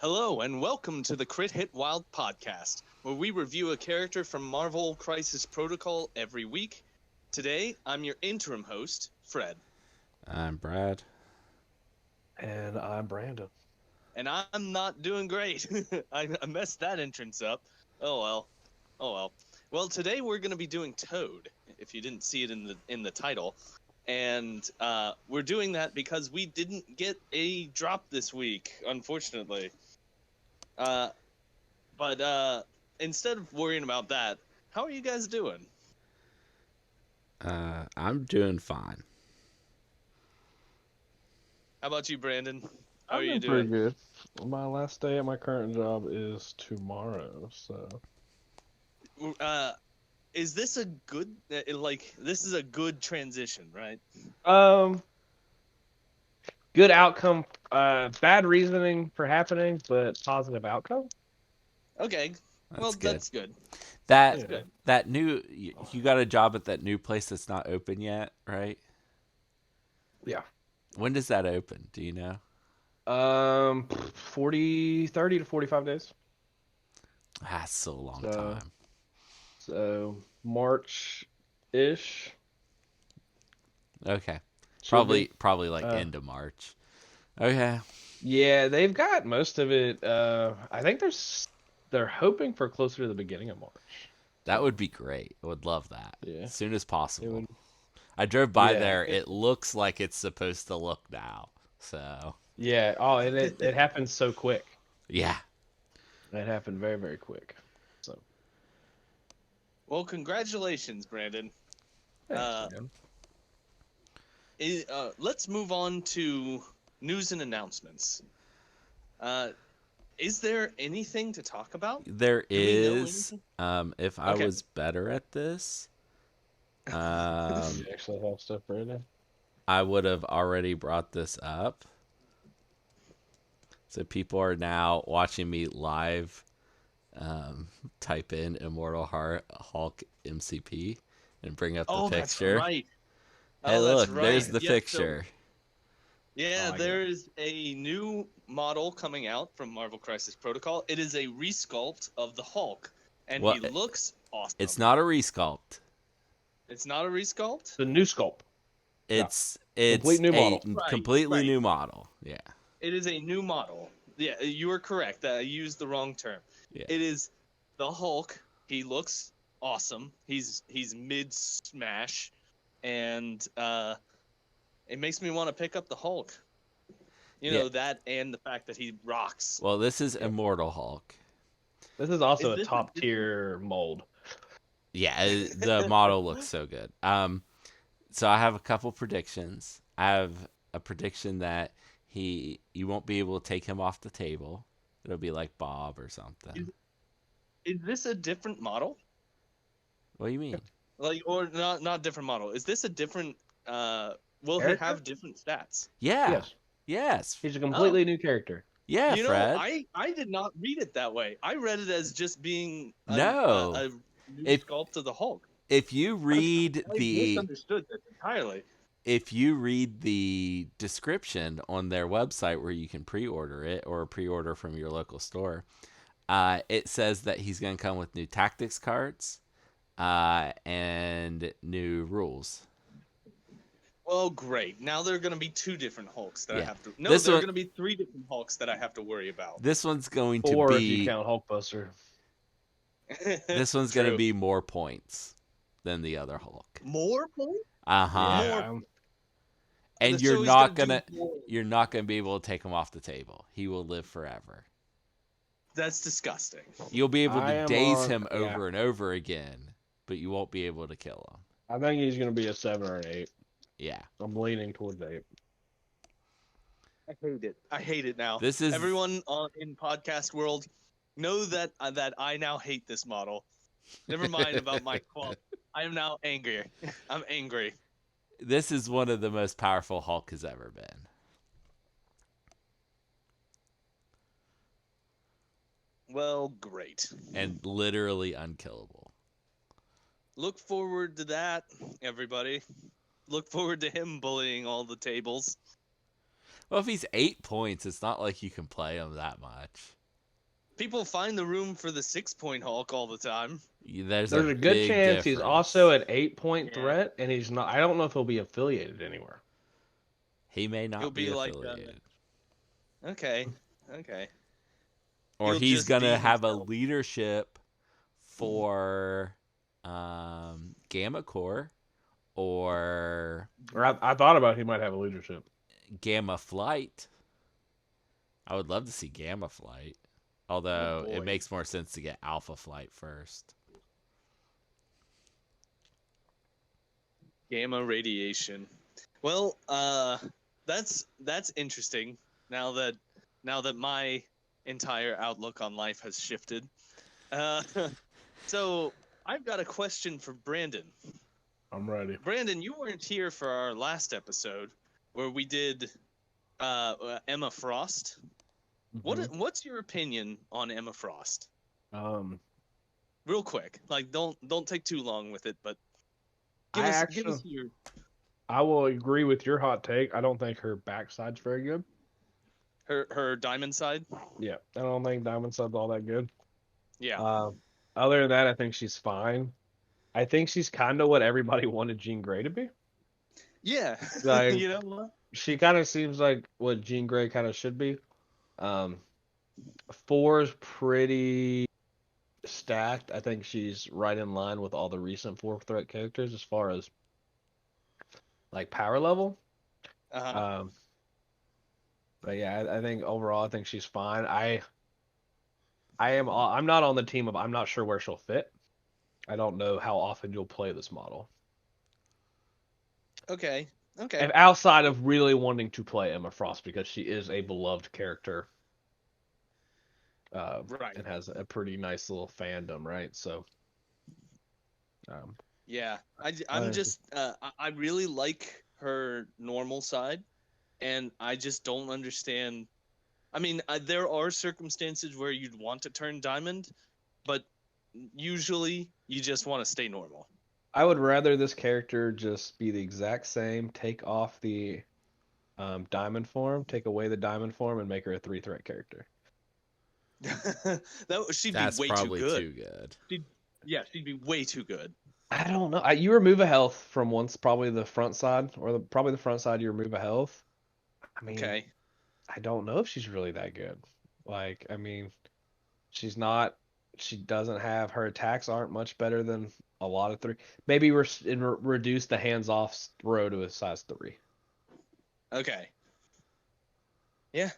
Hello, and welcome to the Crit Hit Wild podcast, where we review a character from Marvel Crisis Protocol every week. Today, I'm your interim host, Fred. I'm Brad. And I'm Brandon. And I'm not doing great. I messed that entrance up. Oh well. Oh well. Well, today we're going to be doing Toad, if you didn't see it in the title. And we're doing that because we didn't get a drop this week, unfortunately. But instead of worrying about that, how are you guys doing? I'm doing fine. How about you, Brandon? How are I'm you doing pretty doing? good. My last day at my current job is tomorrow, so Uh, is this a good this is a good transition, right? um, good outcome. Bad reasoning for happening, but positive outcome. Okay. Well, That's good. that's good. That That's Yeah, good. that new you got a job at that new place that's not open yet, right? yeah. When does that open? Do you know? 30 to 45 days. That's still a long So, time. so March-ish Okay. should be. Probably like Uh, end of March. Okay. yeah, they've got most of it. I think they're hoping for closer to the beginning of March. That would So, be great. I would love that. yeah, As soon as it possible. would. I drove by Yeah. there. It looks like it's supposed to look now. So, Yeah. Oh, and it happened so quick. yeah. It happened very, very quick. So Well, congratulations, Brandon. thanks, Uh, man. let's move on to news and announcements. Uh, is there anything to talk about? There Do we know is anything? if I Okay. was better at this, You Um, actually have stuff right now. I would have already brought this up. So people are now watching me live um, type in Immortal Hulk MCP and bring up the Oh, that's picture. right. Hey, Oh, that's look, right. there's the Yes. So picture. yeah, Oh, I get it. there's a new model coming out from Marvel Crisis Protocol. It is a resculpt of the Hulk, and Well, he looks it's awesome. not a resculpt. It's not a resculpt? The new sculpt. Yeah. It's Complete new a model. Right, completely right. new model. Yeah, It is a new model. Yeah, you are correct. I used the wrong term. yeah, It is the Hulk. He looks awesome. He's mid smash, and it makes me want to pick up the Hulk. You yeah. know that, and the fact that he rocks. Well, this is Yep. Immortal Hulk. This is also Is a this top tier mold. Yeah, the model looks so good. So I have a couple predictions. I have a prediction that you won't be able to take him off the table. It'll be like Bob or something. is, is this a different model? What do you mean? Like, or not different model? Is this a different? Will he Character? have different stats? Yeah. Yes. Yes. He's a Oh, completely new character. Yeah, you know, Fred. I did not read it that way. I read it as just being No. a new If sculpt of the Hulk. if you read I misunderstood this entirely. description on their website where you can pre-order it or pre-order from your local store, it says that he's going to come with new tactics cards and new rules. Well, great. Now there are going to be two different Hulks that I Yeah. have to. No, This there are one going to be three different Hulks that I have to worry about. this one's going to Or if you be count Hulkbuster. this one's going to True. be more points than the other Hulk. More points? Uh-huh. More. Yeah. And So he's going to do more. you're not going to be able to take him off the table. He will live forever. That's disgusting. You'll be able I to am daze on. him Yeah. over and over again, but you won't be able to kill him. I think he's going to be a 7 or an 8. Yeah. I'm leaning towards 8. I hate it. I hate it now. This is Everyone in podcast world know that that I now hate this model. Never mind about my quality. I am now angry. I'm angry. this is one of the most powerful Hulk has ever been. Well, great. And literally unkillable. Look forward to that, everybody. Look forward to him bullying all the tables. Well, if he's 8 points, it's not like you can play him that much. People find the room for the 6-point Hulk all the time. There's There's a a good big chance he's also difference. an 8-point threat, and he's not. I don't know if he'll be affiliated anywhere. He may He'll not be be like, affiliated. okay, okay. Or He'll he's just gonna be have a himself. leadership for Gamma Core or Or I thought about he might have a leadership. Gamma Flight. I would love to see Gamma Flight. Oh Although it boy. makes more sense to get Alpha Flight first. Gamma radiation. Well, that's interesting. Now that my entire outlook on life has shifted. Uh, so I've got a question for Brandon. I'm ready. Brandon, you weren't here for our last episode where we did Emma Frost. Mhm. What's your opinion on Emma Frost? Um, Real quick, like don't take too long with it, but I give us actually your I will agree with your hot take. I don't think her backside's very good. her diamond side. Yeah, I don't think Diamond Sub's all that good. Yeah. Um, Other than that, I think she's fine. I think she's kind of what everybody wanted Jean Grey to be. Yeah. Like You know what? she kind of seems like what Jean Grey kind of should be. Um, 4 is pretty stacked. I think she's right in line with all the recent 4 threat characters as far as like power level. Uh-huh. Um, but yeah, I think overall, I think she's fine. I'm not on the team of I'm not sure where she'll fit. I don't know how often you'll play this model. Okay. Okay. And outside of really wanting to play Emma Frost because she is a beloved character, Right. and has a pretty nice little fandom, right? So, um, Yeah. I'm I, just I really like her normal side, and I just don't understand. I mean, there are circumstances where you'd want to turn diamond, but usually you just want to stay normal. I would rather this character just be the exact same, take off the diamond form, take away the diamond form, and make her a 3 threat character. She'd be That's way too probably good. too good. She'd be way too good. I don't know. You remove a health from once, probably the front side, or probably the front side. You remove a health. I mean, Okay. I don't know if she's really that good. Like, I mean, she's not. She doesn't have her attacks aren't much better than a lot of 3. Maybe reduce the hands off throw to a size 3. Okay. Yeah.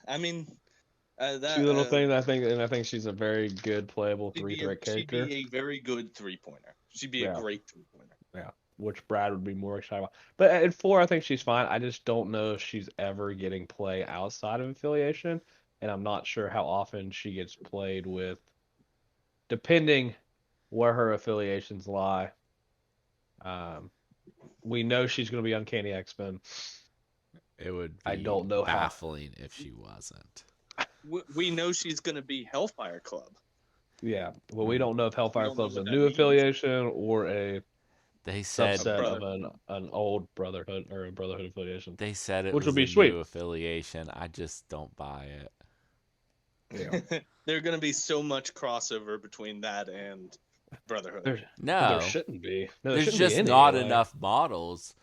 I mean, Two that little things I think, and I think she's a very good playable she'd 3 threat she'd character. be a very good 3-pointer. She'd be a Yeah, great 3-pointer. yeah. Which Brad would be more excited about. But at 4, I think she's fine. I just don't know if she's ever getting play outside of affiliation, and I'm not sure how often she gets played with, depending where her affiliations lie. Um, we know she's going to be Uncanny X-Men. It would I be don't know how. baffling if she wasn't. We know she's gonna be Hellfire Club. Yeah, well, we don't know if We Hellfire don't know Club's a what that new means. affiliation or a They said A subset of brother. an old brotherhood or a brotherhood affiliation, they said it which would was be a sweet. new affiliation. I just don't buy it. Yeah, There's gonna be so much crossover between that and Brotherhood. there No, shouldn't be. No, there there's shouldn't be just any. not Like, enough models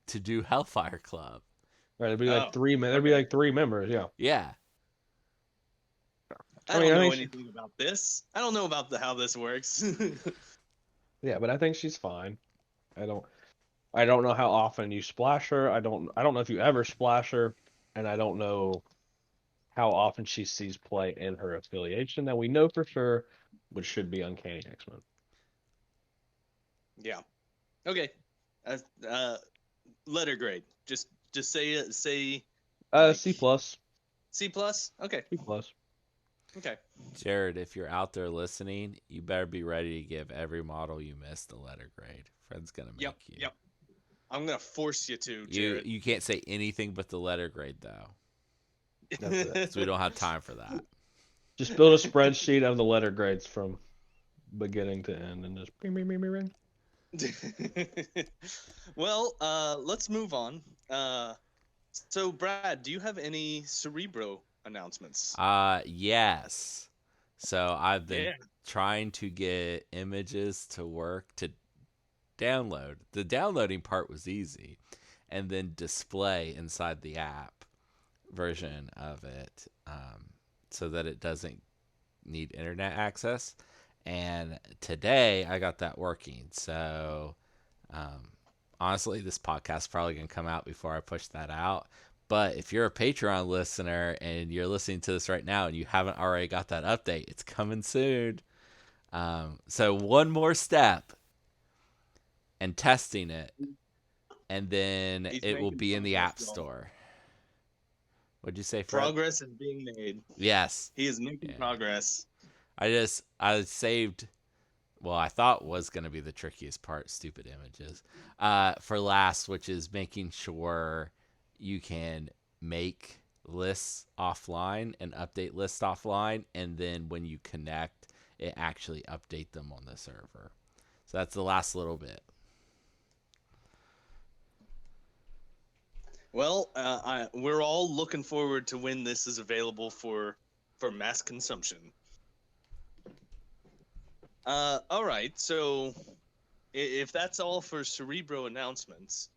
to do Hellfire Club. right, there'd be like Oh, 3 men. There'd be okay. like 3 members. Yeah. Yeah, I I mean, don't I know think anything about this. I don't know about how this works. yeah, but I think she's fine. I don't. I don't know how often you splash her. I don't know if you ever splash her, and I don't know how often she sees play in her affiliation that we know for sure, which should be Uncanny X-Men. Yeah. Okay. Uh, uh, letter grade. Just say it. Say like C plus. C plus. Okay. C plus. Okay. Jared, if you're out there listening, you better be ready to give every model you missed a letter grade. Fred's gonna make Yep. you. Yep. I'm gonna force you to, You Jared. you can't say anything but the letter grade though, That's it. because we don't have time for that. Just build a spreadsheet of the letter grades from beginning to end, and just bing, bing, bing, bing, bing. Well, let's move on. So Brad, do you have any Cerebro announcements? Yes. So I've been Yeah. trying to get images to work to download. The downloading part was easy, and then display inside the app version of it, so that it doesn't need internet access. And today I got that working. So um, honestly, this podcast is probably going to come out before I push that out. But if you're a Patreon listener and you're listening to this right now and you haven't already got that update, it's coming soon. So one more step and testing it, and then He's it will making be in the progress, App y'all. Store. What'd you say, Fred? Progress is being made. Yes. He is making Yeah. progress. I saved, well, I thought was going to be the trickiest part, stupid images, for last, which is making sure you can make lists offline and update lists offline, and then when you connect, it actually update them on the server. So that's the last little bit. Well, we're all looking forward to when this is available for mass consumption. All right, so if that's all for Cerebro announcements,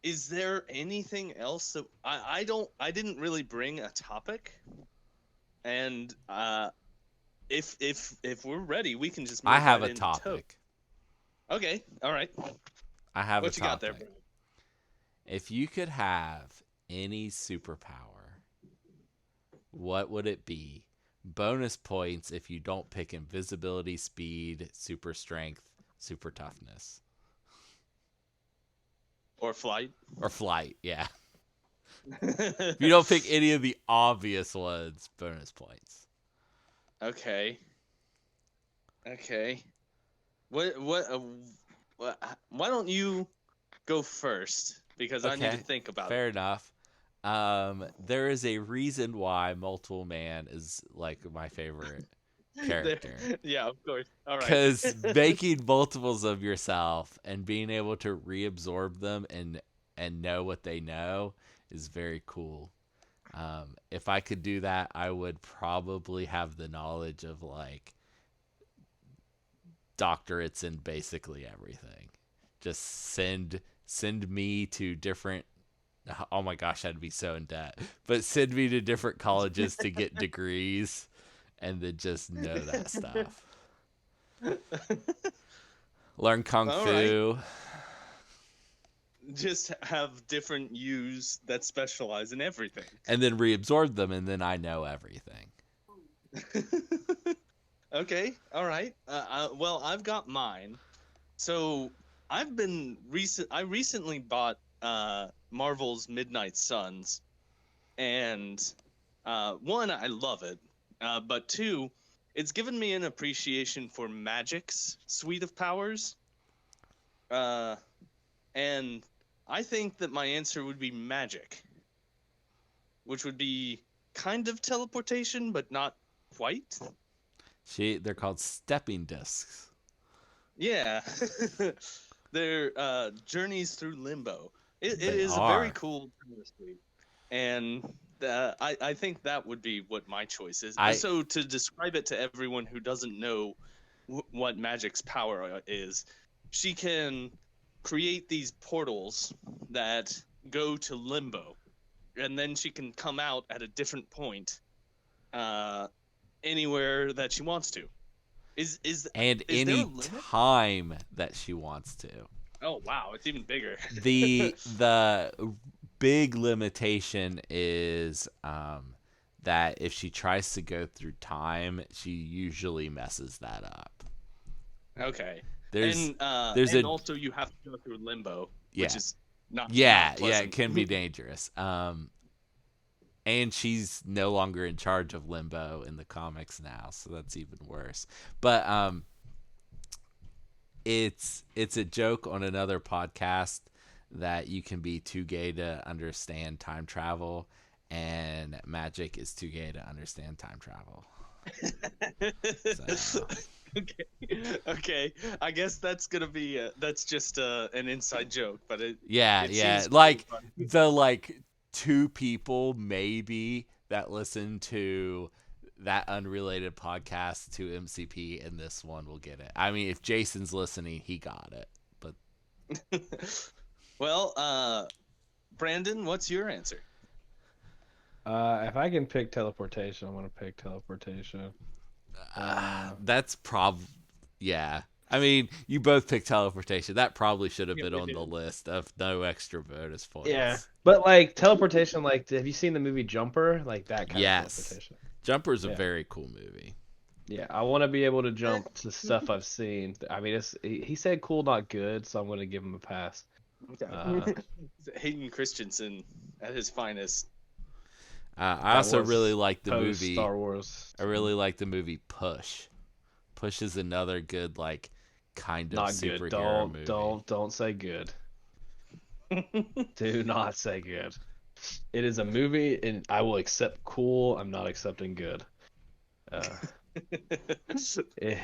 is there anything else that I didn't really bring a topic, and if we're ready, we can just move I have right a into Toad. topic. Okay, all right. I have What a you got there, topic. bro? If you could have any superpower, what would it be? Bonus points if you don't pick invisibility, speed, super strength, super toughness. Or flight? Or flight, yeah. If you don't pick any of the obvious ones, bonus points. Okay. Okay. What? Why don't you go first? Because I need to Okay, think about fair it. enough. There is a reason why Multiple Man is like my favorite character. Yeah, of course. All right. Because making multiples of yourself and being able to reabsorb them and know what they know is very cool. If I could do that, I would probably have the knowledge of like doctorates in basically everything. Just send me to different. Oh my gosh, I'd be so in debt. But send me to different colleges to get degrees, and then just know that stuff. Learn kung All fu. Just have different U's that specialize in everything. And then reabsorb them, and then I know everything. Okay. All right. Well, I've got mine. So I recently bought Marvel's Midnight Suns, and one, I love it, but two, it's given me an appreciation for Magic's suite of powers, and I think that my answer would be magic, which would be kind of teleportation, but not quite. They're called stepping discs. Yeah. They're journeys through limbo. It They is a are. very cool suite, and I think that would be what my choice is. So to describe it to everyone who doesn't know what Magic's power is, she can create these portals that go to limbo, and then she can come out at a different point, anywhere that she wants to. Is and there any a limit? time that she wants to. Oh wow, it's even bigger. The big limitation is that if she tries to go through time, she usually messes that up. Okay. There's and also you have to go through limbo, which is not it pleasant. can be dangerous. And she's no longer in charge of limbo in the comics now, so that's even worse. But it's a joke on another podcast that you can be too gay to understand time travel, and Magic is too gay to understand time travel. So. Okay. I guess that's gonna be that's just an inside joke, but it Yeah. seems Like funny. the two people maybe that listen to that unrelated podcast to MCP, and this one will get it. I mean, if Jason's listening, he got it. But Well, Brandon, what's your answer? If I can pick teleportation, I'm gonna pick teleportation. That's yeah. I mean, you both picked teleportation. That probably should have Yeah, been we on the did. list of no extra bonus points. Yeah, but like teleportation, like have you seen the movie Jumper? Like that kind of Yes. teleportation. Jumper's a Yeah. very cool movie. Yeah, I want to be able to jump to stuff I've seen. I mean, he said cool, not good, so I'm gonna give him a pass. Hayden Christensen at his finest. I also was really like the Post movie. Star Wars. I really like the movie Push. Push is another good like kind of Not superhero good. movie. Don't say good. Do not say good. It is a movie, and I will accept cool. I'm not accepting good. It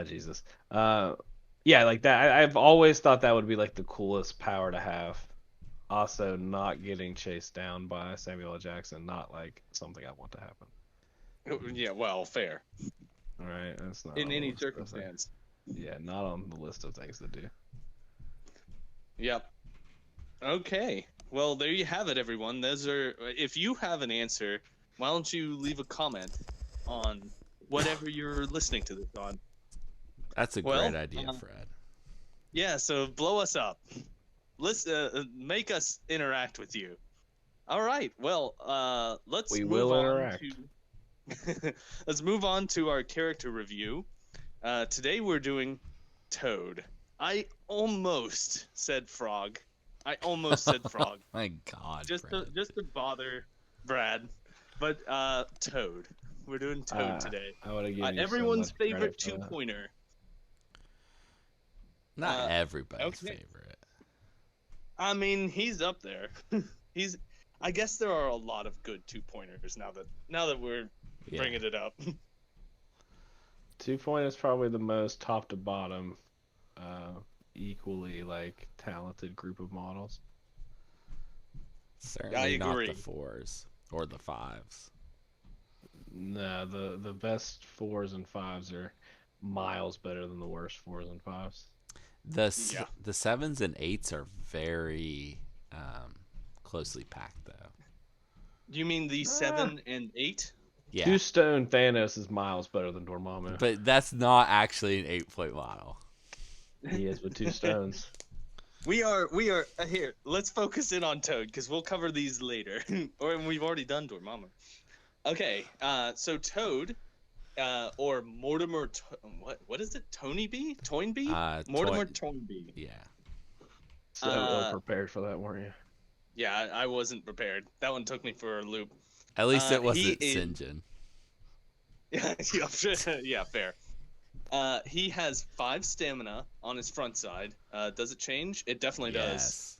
Jesus. Yeah, like that. I've always thought that would be like the coolest power to have. Also, not getting chased down by Samuel L. Jackson, not like something I want to happen. Yeah, well, fair. All right, that's not In on the any list of things. circumstance. Yeah, not on the list of things to do. Yep. Okay. Well, there you have it, everyone. Those are. If you have an answer, why don't you leave a comment on whatever you're listening to this on? That's a Well, great idea, Fred. Yeah. So blow us up. Let's make us interact with you. All right. Well, let's We move will on interact. to. Let's move on to our character review. Today we're doing Toad. I almost said frog. My God, just Fred. to bother Brad, but Toad. We're doing Toad today. I would have given you so Everyone's much credit favorite for that. two-pointer. Not everybody's okay. favorite. I mean, he's up there. he's. I guess there are a lot of good two-pointers now that we're bringing it up. 2 Point is probably the most top to bottom, equally like talented group of models. Certainly not agree. the 4s or the 5s. No, the best 4s and 5s are miles better than the worst 4s and 5s. The 7s and 8s are very closely packed, though. You mean the 7 and 8? Yeah. 2-stone Thanos is miles better than Dormammu. But that's not actually an 8-point model. He is with 2 stones. We are here. Let's focus in on Toad because we'll cover these later, or we've already done Dormammu. Okay, so Toad, or Mortimer, what is it? Toynbee? Toynbee? Mortimer Toynbee. Yeah. So ill prepared for that, weren't you? Yeah, I wasn't prepared. That one took me for a loop. At least it wasn't Sinjin. Yeah, fair. He has 5 stamina on his front side. Does it change? It definitely does.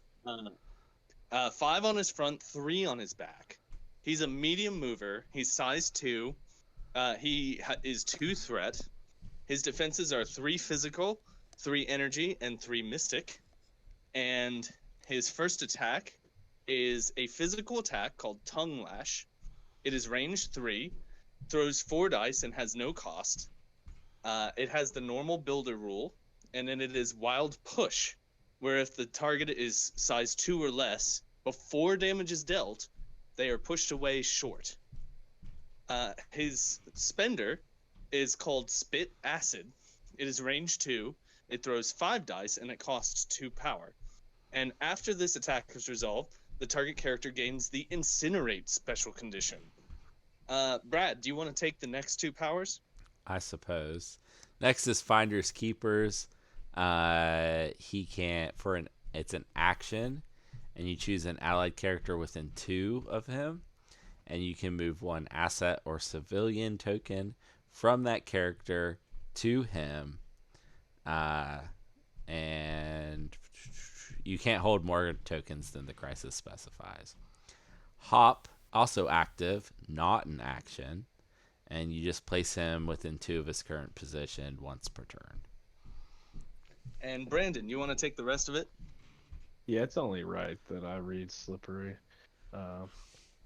5 on his front, 3 on his back. He's a medium mover. He's size 2. He is 2 threat. His defenses are 3 physical, 3 energy, and 3 mystic. And his first attack is a physical attack called Tongue Lash. It is range 3, throws 4 dice, and has no cost. It has the normal builder rule, and then it is Wild Push, where if the target is size 2 or less, before damage is dealt, they are pushed away short. His spender is called Spit Acid. It is range 2. It throws 5 dice, and it costs 2 power. And after this attack is resolved, the target character gains the Incinerate special condition. Brad, do you want to take the next 2 powers? I suppose. Next is Finders Keepers. He can't it's an action, and you choose an allied character within 2 of him, and you can move 1 asset or civilian token from that character to him, and you can't hold more tokens than the crisis specifies. Hop, also active, not an action, and you just place him within 2 of his current position once per turn. And Brandon, you want to take the rest of it? Yeah, it's only right that I read Slippery.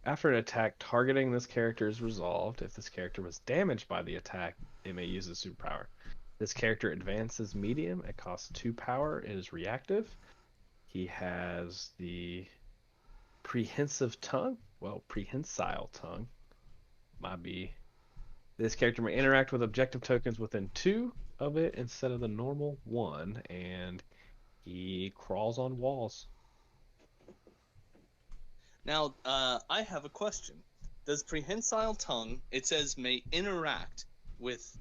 After an attack targeting this character is resolved, if this character was damaged by the attack, it may use a superpower. This character advances medium. It costs 2 power. It is reactive. He has the prehensile tongue. Might be. This character may interact with objective tokens within 2 of it instead of the normal 1, and he crawls on walls. Now, I have a question. Does prehensile tongue, it says, may interact with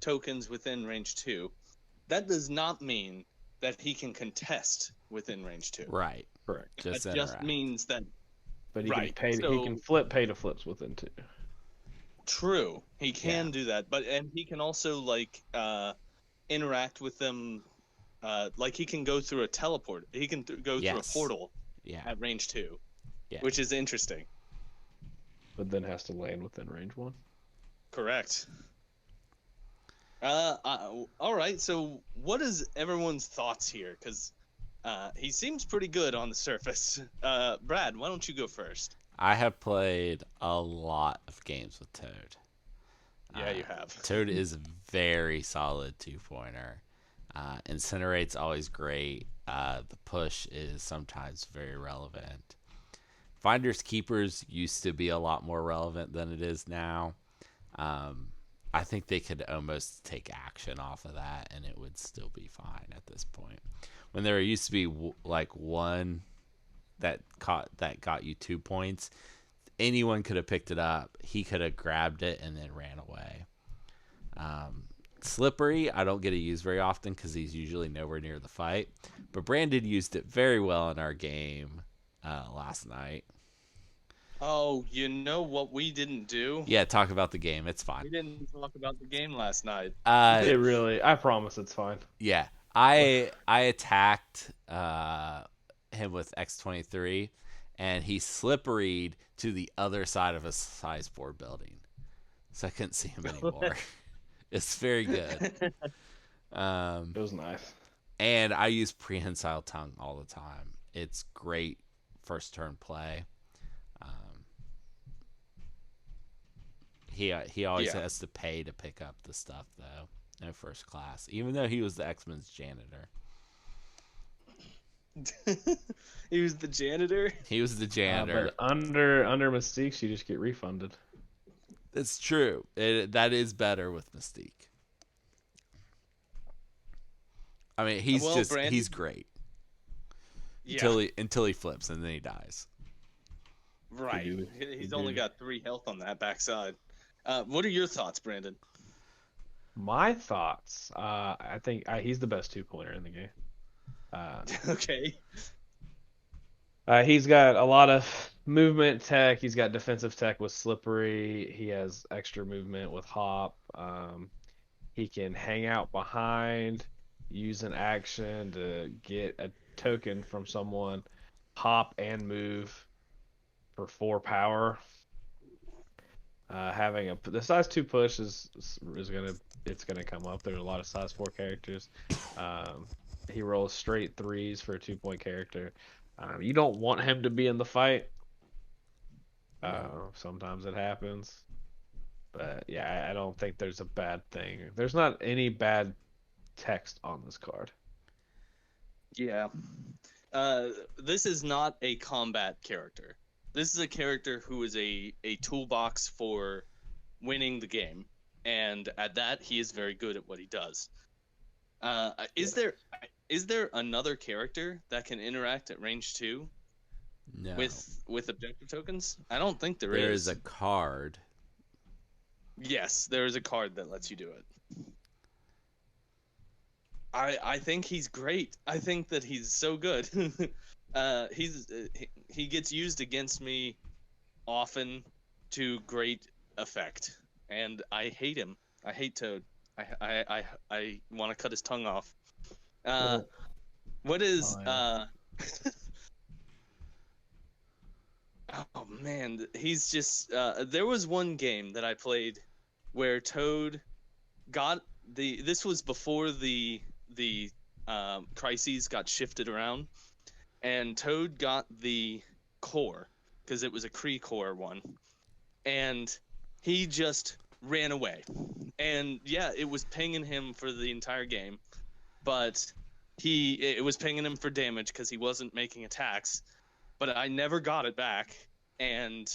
tokens within range 2. That does not mean that he can contest within range 2. Right. Correct. Just That just means that. But he Right, can pay. so- He can flip pay to flips within 2. True, he can Yeah. do that, and he can also interact with them. Like he can go through a teleport. He can go through a Yes. portal Yeah. at range 2, Yeah. which is interesting. But then has to land within range 1. Correct. All right. So, what is everyone's thoughts here? Because he seems pretty good on the surface. Brad, why don't you go first? I have played a lot of games with Toad. Yeah, you have. Toad is very solid 2-pointer. Incinerate's always great. The push is sometimes very relevant. Finders Keepers used to be a lot more relevant than it is now. I think they could almost take action off of that, and it would still be fine at this point. When there used to be one that got you 2 points, anyone could have picked it up. He could have grabbed it and then ran away. Slippery, I don't get to use very often because he's usually nowhere near the fight. But Brandon used it very well in our game last night. Oh, you know what we didn't do? Yeah, talk about the game. It's We fine. didn't talk about the game last night. It really. I promise it's fine. Yeah, I attacked him with X-23, and he slipperied to the other side of a size 4 building, so I couldn't see him anymore. It's very good. It was nice. And I use prehensile tongue all the time. It's great first turn play. He always has to pay to pick up the stuff though. No first class, even though he was the X-Men's janitor. He was the janitor. He was the janitor. But under Mystiques, you just get refunded. It's true. That is better with Mystique. I mean, Brandon, he's great Yeah, until he flips and then he dies. right. do. He's You only do. got 3 health on that backside. What are your thoughts, Brandon? My thoughts. I think he's the best 2-pointer in the game. Okay. He's got a lot of movement tech. He's got defensive tech with Slippery. He has extra movement with Hop. He can hang out behind, use an action to get a token from someone, hop and move for 4 power. Having the size 2 push is gonna come up. There's a lot of size 4 characters. He rolls straight 3s for a 2-point character. You don't want him to be in the fight. Sometimes it happens, but yeah, I don't think there's a bad thing. There's not any bad text on this card. Yeah. This is not a combat character. This is a character who is a toolbox for winning the game, and at that, he is very good at what he does. Is there another character that can interact at range 2 No, with objective tokens? I don't think there is a card. Yes, there is a card that lets you do it. I think he's great. I think that he's so good. He gets used against me often to great effect, and I hate him. I hate Toad. I want to cut his tongue off. What is Oh man, he's just there was one game that I played where Toad got this was before the crises got shifted around, and Toad got the core because it was a Kree Core one, and he just ran away. And yeah, it was pinging him for the entire game, but it was pinging him for damage because he wasn't making attacks. But I never got it back, and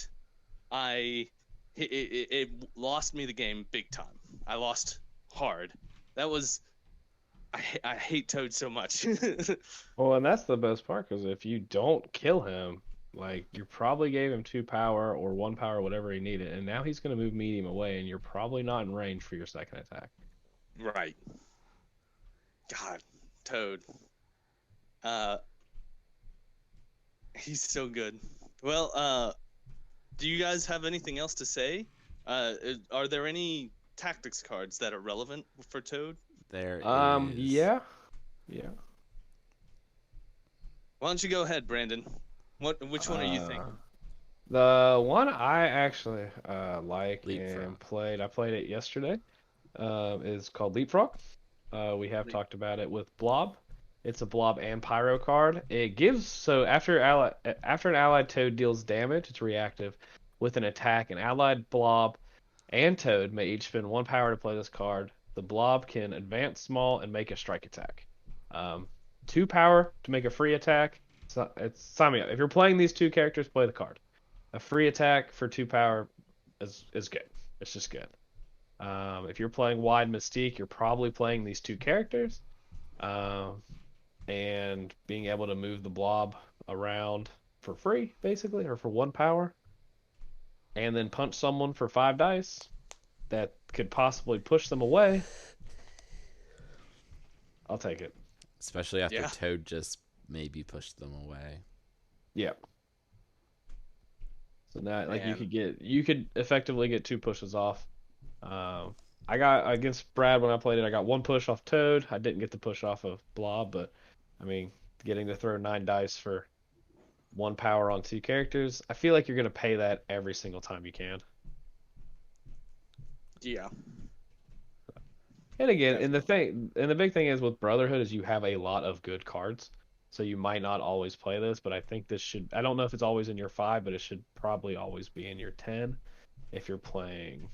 it lost me the game big time. I lost hard. That was I hate Toad so much. Well, and that's the best part because if you don't kill him, like you probably gave him 2 power or 1 power, whatever he needed, and now he's going to move medium away, and you're probably not in range for your second attack. Right. God, Toad. Uh, he's so good. Well, do you guys have anything else to say? Are there any tactics cards that are relevant for Toad? There is. Yeah. Why don't you go ahead, Brandon? Which one are you thinking? The one I actually like Leapfrog. and played, I played it yesterday, is called Leapfrog. We have talked about it with Blob. It's a Blob and Pyro card. It gives, so after an allied Toad deals damage, it's reactive. With an attack, an allied Blob and Toad may each spend 1 power to play this card. The Blob can advance small and make a strike attack. 2 power to make a free attack. Sign me up. If you're playing these two characters, play the card. A free attack for 2 power is good. It's just good. If you're playing Wide Mystique, you're probably playing these two characters. And being able to move the Blob around for free, basically, or for 1 power. And then punch someone for 5 dice that could possibly push them away. I'll take it. Especially after Yeah. Toad just maybe pushed them away. Yeah. So now, like, Man. you could effectively get 2 pushes off. I got against Brad when I played it. I got 1 push off Toad. I didn't get the push off of Blob, but I mean, getting to throw 9 dice for 1 power on 2 characters, I feel like you're gonna pay that every single time you can. Yeah. And again, and the big thing is with Brotherhood is you have a lot of good cards. So you might not always play this, but I think this should, I don't know if it's always in your 5, but it should probably always be in your 10 if you're playing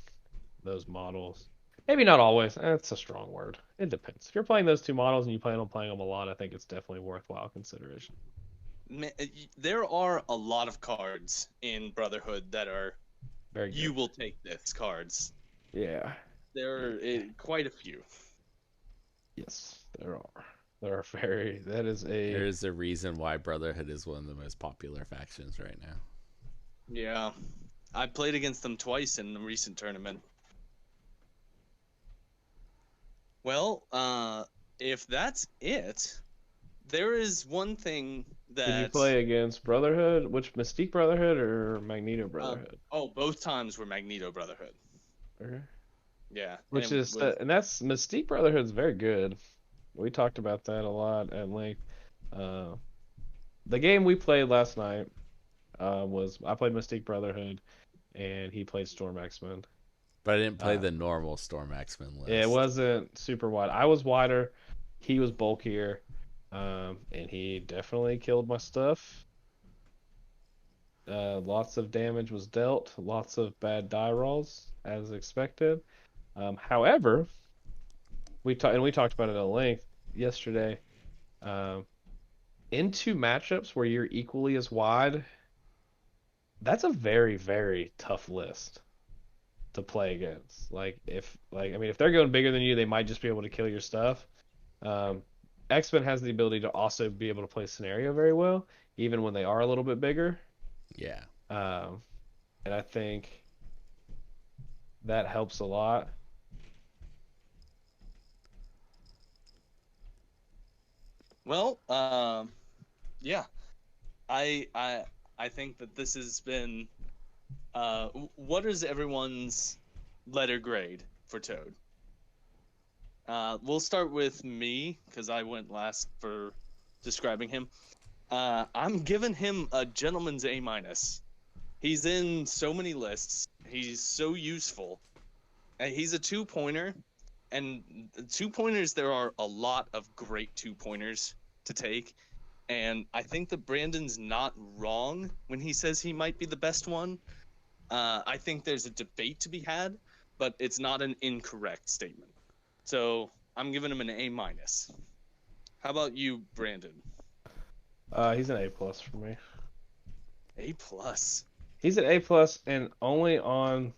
those models. Maybe not always. That's a strong word. It depends. If you're playing those 2 models and you plan on playing them a lot, I think it's definitely worthwhile consideration. There are a lot of cards in Brotherhood that are Very good. you will take this cards. Yeah. There are quite a few. Yes, there are. There are very. That is a. There's a reason why Brotherhood is one of the most popular factions right now. Yeah. I played against them twice in the recent tournament. Well, if that's it, there is one thing that... Did you play against Brotherhood? Which, Mystique Brotherhood or Magneto Brotherhood? Both times were Magneto Brotherhood. Okay. Yeah. Which and is, and that's Mystique Brotherhood is very good. We talked about that a lot at length. The game we played last night was I played Mystique Brotherhood, and he played Storm X-Men. But I didn't play the normal Storm X-Men list. It wasn't super wide. I was wider, he was bulkier, and he definitely killed my stuff. Lots of damage was dealt, lots of bad die rolls as expected. However, we talked about it at length yesterday. Into matchups where you're equally as wide, that's a very, very tough list to play against. If they're going bigger than you, they might just be able to kill your stuff. X-Men has the ability to also be able to play scenario very well, even when they are a little bit bigger. Yeah. And I think that helps a lot. Well, yeah. I think that this has been what is everyone's letter grade for Toad? We'll start with me because I went last for describing him. I'm giving him a gentleman's A-. He's in so many lists. He's so useful. He's a 2-pointer, and 2-pointers, there are a lot of great 2-pointers to take, and I think that Brandon's not wrong when he says he might be the best one. I think there's a debate to be had, but it's not an incorrect statement. So I'm giving him an A minus. How about you, Brandon? He's an A+ for me. A plus. He's an A+, and only on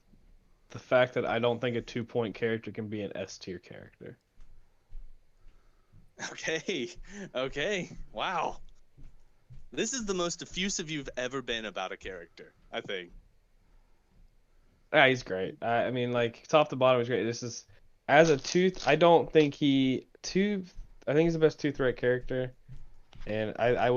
the fact that I don't think a 2-point character can be an S tier character. Okay. Okay. Wow. This is the most effusive you've ever been about a character, I think. Yeah, he's great. I mean, like top to bottom, he's great. This is as a tooth. I don't think I think he's the best 2 threat character, and I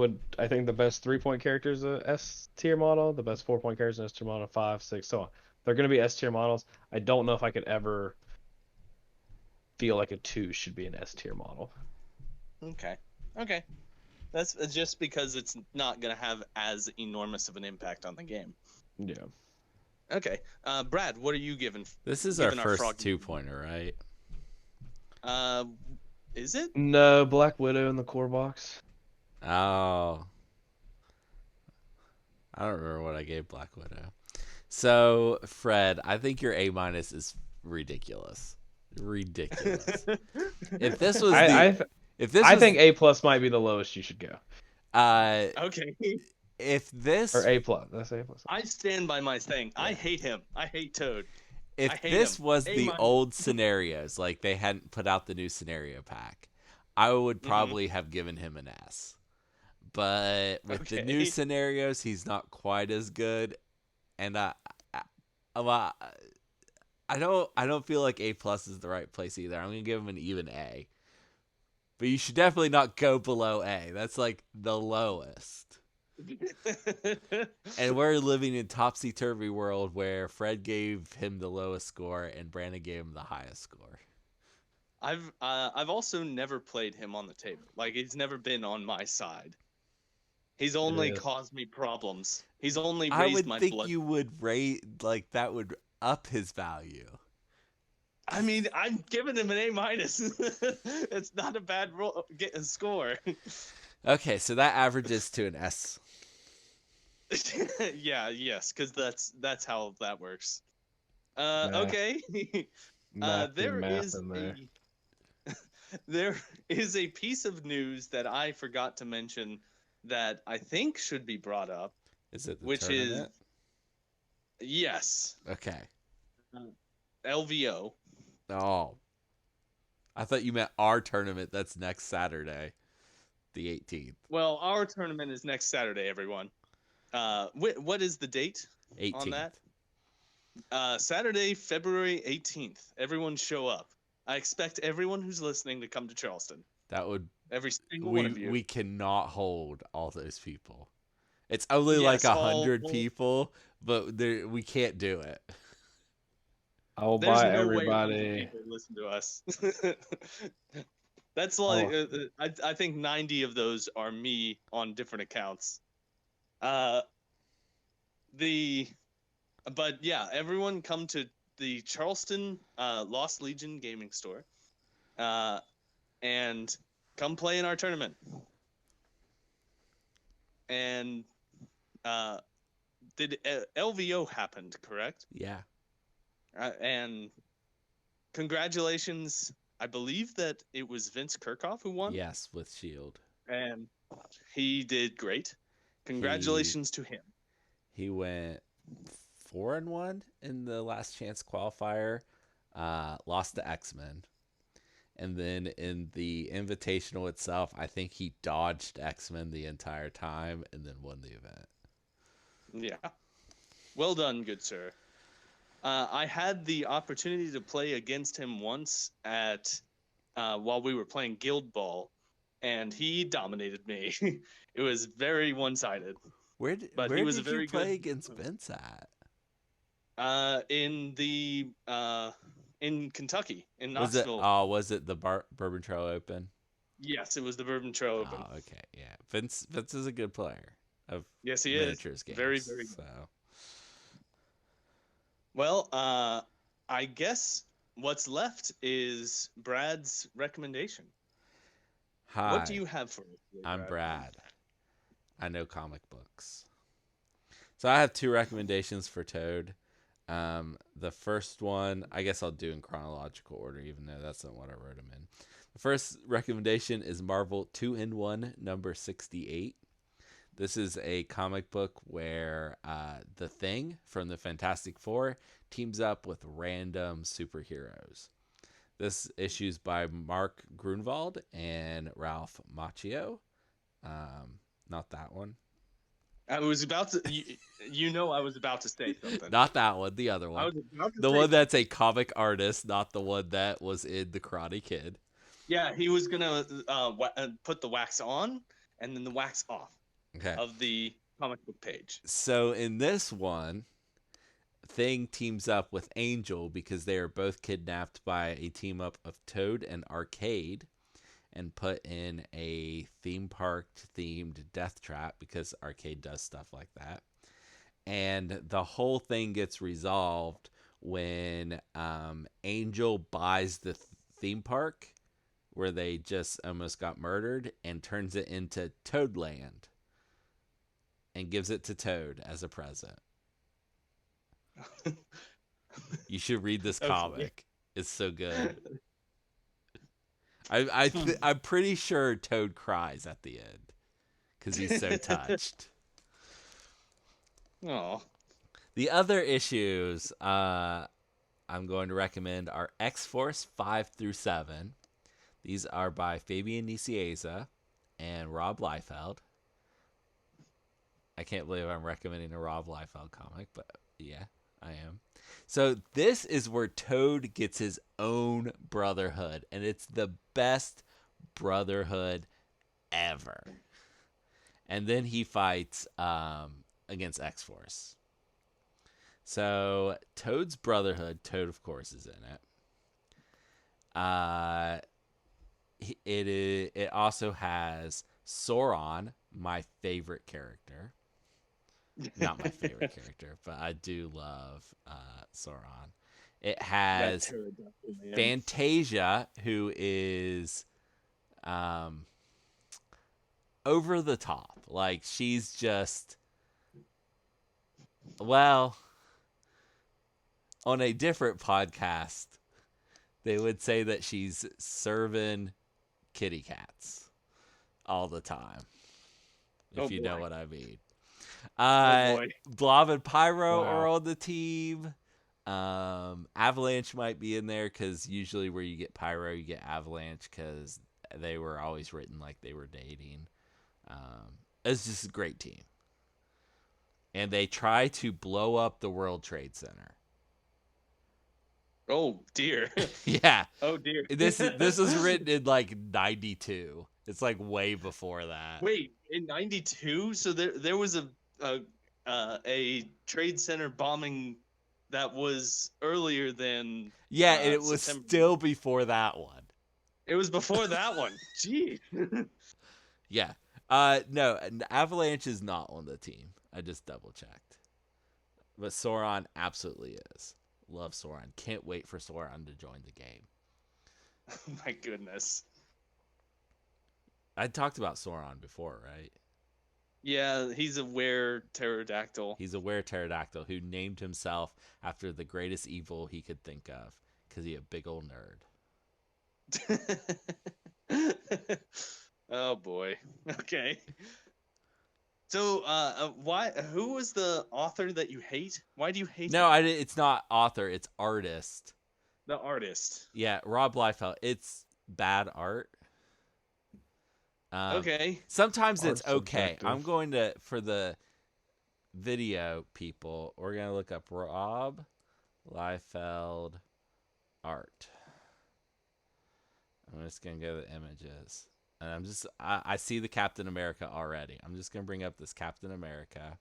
think the best 3-point character is a S tier model. The best 4-point character is an S tier model. 5, 6, so on. They're gonna be S tier models. I don't know if I could ever feel like a 2 should be an S tier model. Okay. Okay. That's just because it's not going to have as enormous of an impact on the game. Yeah. Okay. Brad, what are you giving? This is our first 2-pointer, right? Is it? No, Black Widow in the core box. Oh. I don't remember what I gave Black Widow. So, Fred, I think your A- is ridiculous. Ridiculous. If this was I think A+ might be the lowest you should go. Okay. If this Or A+. That's A+. I stand by my thing. I hate him. I hate Toad. If this was the old scenarios, like they hadn't put out the new scenario pack, I would probably have given him an S. But with the new scenarios, he's not quite as good, and I don't feel like A+ is the right place either. I'm gonna give him an even A. But you should definitely not go below A. That's like the lowest. And we're living in topsy-turvy world where Fred gave him the lowest score and Brandon gave him the highest score. I've also never played him on the table. Like, he's never been on my side. He's only caused me problems. He's only raised my blood. I would think you would rate, like, that would up his value. I mean, I'm giving him an A-. It's not a bad score. Okay, so that averages to an S. Yes, because that's how that works. Okay. There is a piece of news that I forgot to mention that I think should be brought up. Is it the tournament? Yes. Okay. LVO. Oh. I thought you meant our tournament that's next Saturday, the 18th. Well, our tournament is next Saturday, everyone. What is the date 18th. on that? Saturday, February 18th. Everyone show up. I expect everyone who's listening to come to Charleston. That would every single one of you. We cannot hold all those people. It's only like 100 people, but we can't do it. I will buy everybody. People listen to us. That's like I think 90 of those are me on different accounts. But yeah, everyone come to the Charleston Lost Legion gaming store, and come play in our tournament. And did LVO happened, correct? Yeah. And congratulations. I believe that it was Vince Kirchhoff who won. Yes, with Shield. And he did great. Congratulations to him. He went 4-1 in the last chance qualifier. Lost to X-Men. And then in the invitational itself, I think he dodged X-Men the entire time and then won the event. Yeah. Well done, good sir. I had the opportunity to play against him once at while we were playing Guild Ball, and he dominated me. It was very one-sided. Where did you play against Vince at? In Kentucky, in Knoxville. Was it the Bourbon Trail Open? Yes, it was the Bourbon Trail Open. Oh, okay, yeah. Vince is a good player of yes, he miniatures is. games. Very, very good. So. Well, I guess what's left is Brad's recommendation. Hi. What do you have for me? I'm Brad. I know comic books. So I have 2 recommendations for Toad. The first one, I guess I'll do in chronological order, even though that's not what I wrote them in. The first recommendation is Marvel 2-in-1 number 68. This is a comic book where the Thing from the Fantastic Four teams up with random superheroes. This issue is by Mark Grunwald and Ralph Macchio. Not that one. I was about to. I was about to say something. Not that one. The other I one. was about to The say one that's a comic artist, not the one that was in The Karate Kid. Yeah, he was gonna put the wax on and then the wax off Okay. of the comic book page. So in this one, Thing teams up with Angel because they are both kidnapped by a team up of Toad and Arcade and put in a theme park themed death trap because Arcade does stuff like that. And the whole thing gets resolved when Angel buys the theme park where they just almost got murdered and turns it into Toadland and gives it to Toad as a present. You should read this comic. It's so good. I'm pretty sure Toad cries at the end because he's so touched. Oh. The other issues I'm going to recommend are X-Force 5-7. These are by Fabian Nicieza and Rob Liefeld. I can't believe I'm recommending a Rob Liefeld comic, but yeah, I am. So this is where Toad gets his own brotherhood, and it's the best brotherhood ever. And then he fights against X-Force. So Toad's brotherhood, Toad of course is in it. It also has Sauron, my favorite character. Not my favorite character, but I do love Sauron. It has Fantasia, who is over the top. Like, she's just, well, on a different podcast, they would say that she's serving kitty cats all the time. If you know what I mean. Blob and Pyro are on the team. Avalanche might be in there because usually where you get Pyro, you get Avalanche because they were always written like they were dating. It's just a great team. And they try to blow up the World Trade Center. Oh dear. Yeah. Oh dear. This was written in like 92. It's like way before that. Wait, in 92? So there was a trade center bombing that was earlier than and it was September. Still before that one. It was before that one. Gee. Yeah. No, Avalanche is not on the team. I just double checked. But Sauron absolutely is. Love Sauron. Can't wait for Sauron to join the game. Oh my goodness. I talked about Sauron before, right? Yeah, he's a were-pterodactyl. He's a were-pterodactyl who named himself after the greatest evil he could think of because he's a big old nerd. Oh boy. Okay. So, why? Who was the author that you hate? Why do you hate? No, it's not author. It's artist. The artist. Yeah, Rob Liefeld. It's bad art. Okay. Sometimes it's okay. Subjective. I'm going to, for the video people, we're going to look up Rob Liefeld art. I'm just going to go to the images. And I see the Captain America already. I'm just going to bring up this Captain America.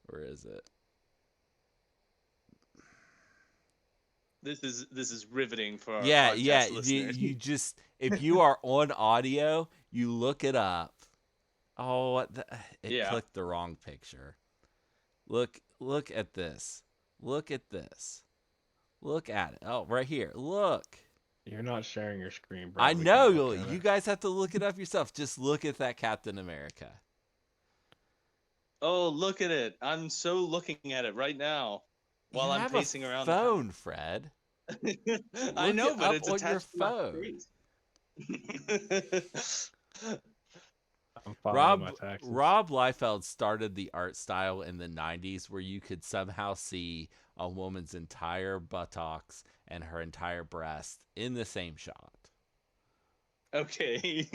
Where is it? This is riveting for our Yeah. listeners. You just, if you are on audio, you look it up. Oh, it clicked the wrong picture. Look at this. Look at this. Look at it. Oh, right here. Look. You're not sharing your screen, bro. I know. You guys have to look it up yourself. Just look at that Captain America. Oh, look at it! I'm so looking at it right now You while I'm have a pacing around the house. phone, Fred. I Look it know, but up it's on your attached to my phone. face. I'm filing my Rob taxes. Rob Liefeld started the art style in the 90s where you could somehow see a woman's entire buttocks and her entire breast in the same shot, Okay.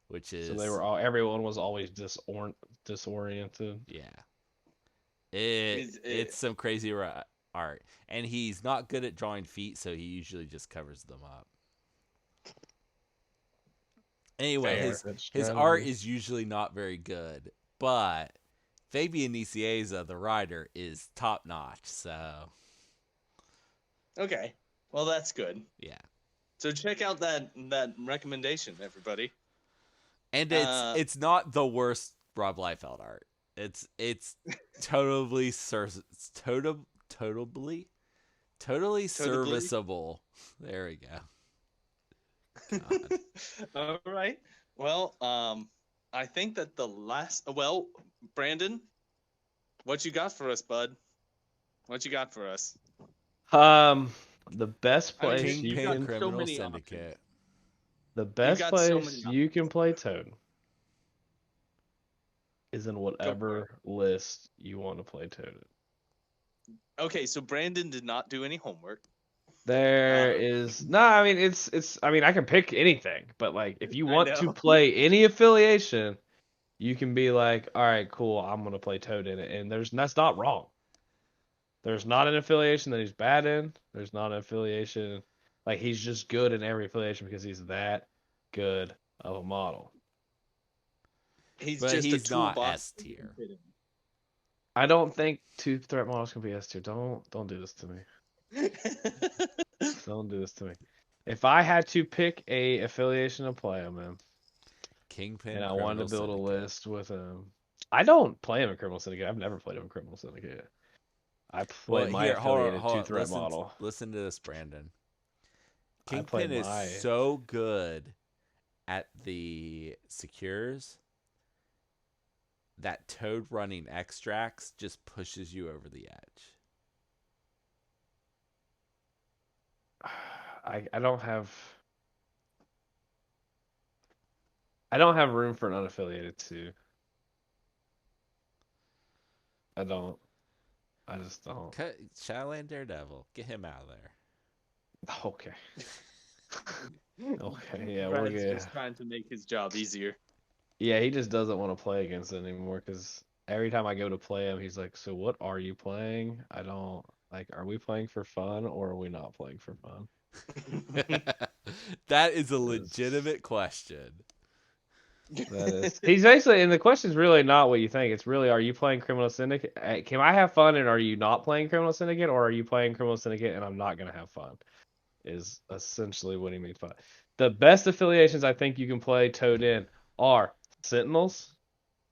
which So they is were all. Everyone was always disoriented. yeah. It's some crazy art. And he's not good at drawing feet, so he usually just covers them up. Anyway, Fair. his Good his art strategy. is usually not very good, but Fabian Nicieza, the writer, is top notch. So Okay. Well, that's good. yeah, So check out that recommendation, everybody. and it's Uh, it's not the worst Rob Liefeld art. It's totally totally totally. serviceable. There we go. God. All right. Well, I think that well, Brandon, what you got for us, bud? What you got for us? Um, the best I mean, place you you Kingpin got can, so Criminal many options. Syndicate. the You best got so many place options. you can play Toad is in Go for it. whatever list you want to play Toad in. Okay, so Brandon did not do any homework. There is no, I mean it's I mean I can pick anything, but like if you I want to know. play any affiliation, you can be like, all right, cool, I'm gonna play Toad in it, and that's not wrong. There's not an affiliation that he's bad in. There's not an affiliation like he's just good in every affiliation because he's that good of a model. He's But just a he's not toolbox. S tier. I don't think two threat models can be S tier. Don't do this to me. Don't do this to me. If I had to pick a affiliation to play him in, Kingpin and I wanted to Criminal build a Syndicate. list with him, I don't play him in Criminal Syndicate. I've never played him in Criminal Syndicate. I Well, play my here, hold on, affiliated hold two on. threat model. Listen to this, Brandon. I play Kingpin is my. so good at the secures that Toad running extracts just pushes you over the edge. I don't have. I don't have room for an unaffiliated two. I don't. I just don't. Cut Shadowland Daredevil. Get him out of there. Okay. Okay. Yeah, we're Brad's good. just trying to make his job easier. Yeah, he just doesn't want to play against it anymore because every time I go to play him, he's like, "So what are you playing? I don't like. Are we playing for fun or are we not playing for fun?" That is a 'Cause legitimate question. that is. He's basically, and the question's really not what you think. It's really, are you playing Criminal Syndicate? Can I have fun and are you not playing Criminal Syndicate, or are you playing Criminal Syndicate and I'm not gonna have fun? Is essentially what he means by it. The best affiliations I think you can play Toad in are Sentinels.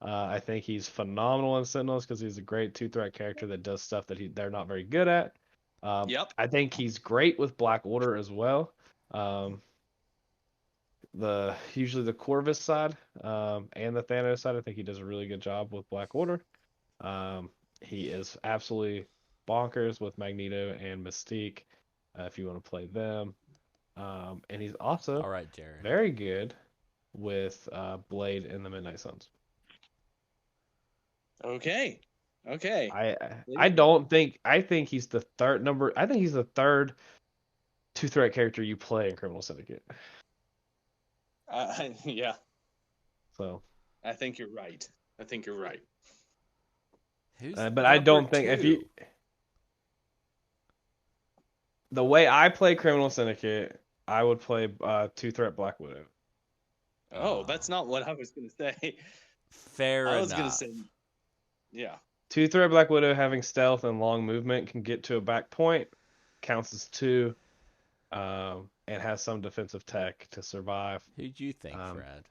I think he's phenomenal in Sentinels because he's a great two-threat character that does stuff that they're not very good at. Yep. I think he's great with Black Order as well. Usually the Corvus side and the Thanos side, I think he does a really good job with Black Order. He is absolutely bonkers with Magneto and Mystique if you want to play them. And he's also All right, Jared. very good with Blade and the Midnight Suns. Okay. Okay. I don't think I think he's the third number. I think he's the third two-threat character you play in Criminal Syndicate. Yeah. So, I think you're right. I think you're right. Who's but I don't think if you the way I play Criminal Syndicate, I would play two-threat Black Widow. Oh, that's not what I was gonna say. fair I enough. was gonna say, yeah. Two-threat Black Widow having stealth and long movement can get to a back point, counts as two, and has some defensive tech to survive. Who'd you think, Fred?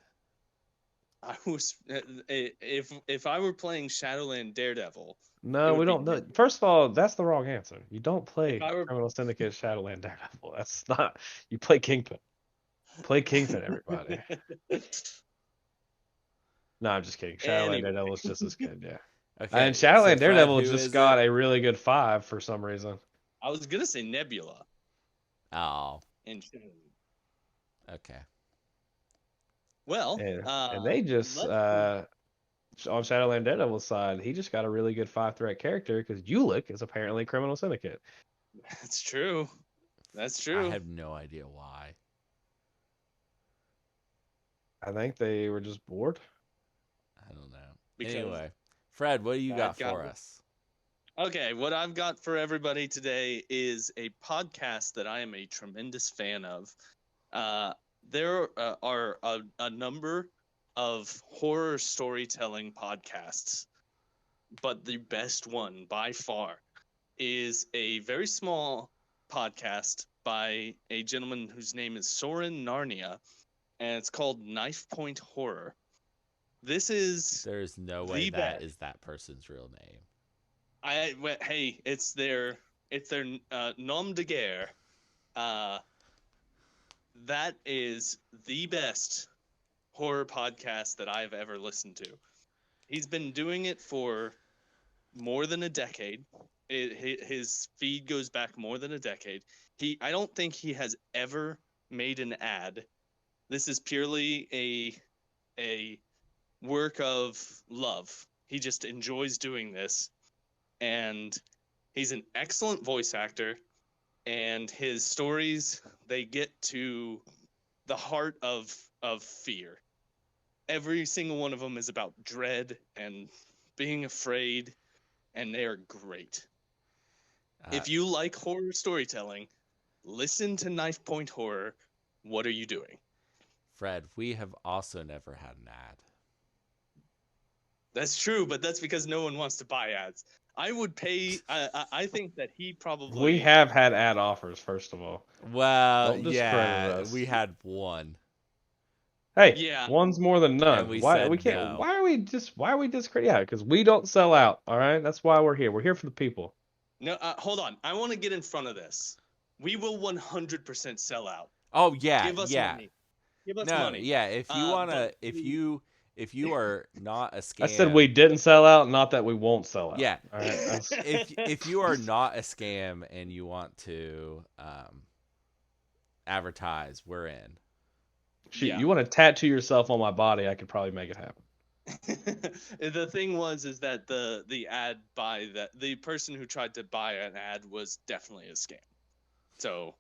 I was if I were playing Shadowland Daredevil. No, we don't. No, first of all, that's the wrong answer. You don't play If I were- Criminal Syndicate Shadowland Daredevil. That's not. You play Kingpin. Play Kingpin, everybody. No, I'm just kidding. Shadowland Anyway. Daredevil is just as good. Yeah. And Okay, so Shadowland Fred, Daredevil who just is got it? a really good 5 for some reason. I was gonna say Nebula Oh, and okay. well, And they just let's on Shadowland Daredevil's side, he just got a really good 5-threat character because Ulick is apparently Criminal Syndicate. That's true. That's I true. have no idea why. I think they were just bored. I don't know. Because Anyway, Fred, what do you that got guy. for us? Okay, what I've got for everybody today is a podcast that I am a tremendous fan of. There are a number of horror storytelling podcasts, but the best one by far is a very small podcast by a gentleman whose name is Soren Narnia, and it's called Knife Point Horror. This is There's no way the that best. is that person's real name. Hey, it's their nom de guerre. Uh, that is the best horror podcast that I've ever listened to. He's been doing it for more than a decade. His feed goes back more than a decade. I don't think he has ever made an ad. This is purely a work of love. He just enjoys doing this, and he's an excellent voice actor. And his stories, they get to the heart of fear. Every single one of them is about dread and being afraid, and they are great. Uh, If you like horror storytelling, listen to Knife Point Horror. What are you doing? Fred, we have also never had an ad. That's true, but that's because no one wants to buy ads. I would pay. I think that he probably. We have had ad offers, first of all. Well, Don't discredit yeah, us. we had one, Hey, Yeah. one's more than none. and we Why we said can't? no. Why are we discrediting? Yeah, because we don't sell out. All right, that's why we're here. We're here for the people. No, hold on. I want to get in front of this. We will 100% sell out. Oh yeah, Give us yeah. money. Give us No, money. yeah. If you wanna, But if you are not a I said scam, we didn't sell out, not that we won't sell out. yeah. All right. If you are not a scam and you want to advertise, we're in. Shoot, Yeah. you want to tattoo yourself on my body? I could probably make it happen. The thing was that the ad by the person who tried to buy an ad was definitely a scam. So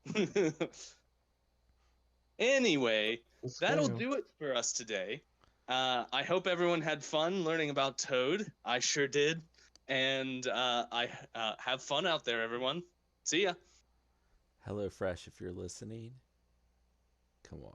anyway, that'll do it for us today. I hope everyone had fun learning about Toad. I sure did. And I have fun out there, everyone. See ya. Hello Fresh, if you're listening, come on.